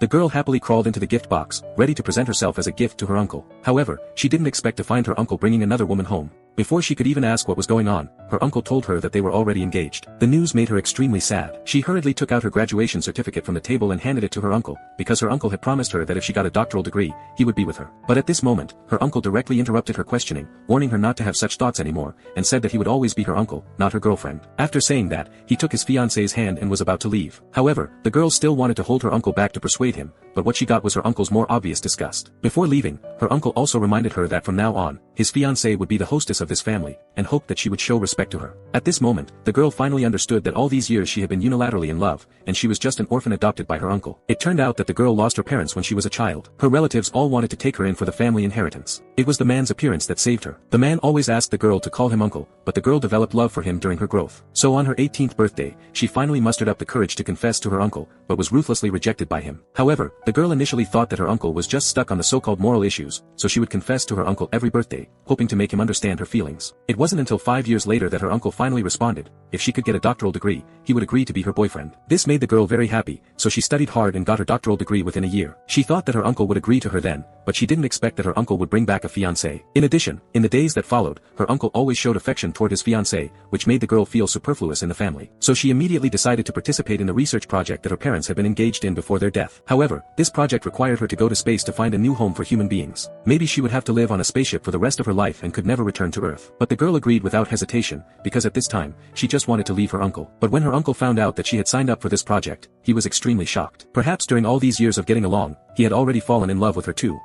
The girl happily crawled into the gift box, ready to present herself as a gift to her uncle. However, she didn't expect to find her uncle bringing another woman home. Before she could even ask what was going on, her uncle told her that they were already engaged. The news made her extremely sad. She hurriedly took out her graduation certificate from the table and handed it to her uncle, because her uncle had promised her that if she got a doctoral degree, he would be with her. But at this moment, her uncle directly interrupted her questioning, warning her not to have such thoughts anymore, and said that he would always be her uncle, not her girlfriend. After saying that, he took his fiancée's hand and was about to leave. However, the girl still wanted to hold her uncle back to persuade him, but what she got was her uncle's more obvious disgust. Before leaving, her uncle also reminded her that from now on, his fiancée would be the hostess of this family, and hoped that she would show respect to her. At this moment, the girl finally understood that all these years she had been unilaterally in love, and she was just an orphan adopted by her uncle. It turned out that the girl lost her parents when she was a child. Her relatives all wanted to take her in for the family inheritance. It was the man's appearance that saved her. The man always asked the girl to call him uncle, but the girl developed love for him during her growth. So on her 18th birthday, she finally mustered up the courage to confess to her uncle, but was ruthlessly rejected by him. However, the girl initially thought that her uncle was just stuck on the so-called moral issues, so she would confess to her uncle every birthday, hoping to make him understand her feelings. It wasn't until 5 years later that her uncle finally responded. If she could get a doctoral degree, he would agree to be her boyfriend. This made the girl very happy, so she studied hard and got her doctoral degree within a year. She thought that her uncle would agree to her then, but she didn't expect that her uncle would bring back a fiancé. In addition, in the days that followed, her uncle always showed affection toward his fiancé, which made the girl feel superfluous in the family. So she immediately decided to participate in the research project that her parents had been engaged in before their death. However, this project required her to go to space to find a new home for human beings. Maybe she would have to live on a spaceship for the rest of her life and could never return to Earth. But the girl agreed without hesitation, because at this time, she just wanted to leave her uncle. But when her uncle found out that she had signed up for this project, he was extremely shocked. Perhaps during all these years of getting along, he had already fallen in love with her too.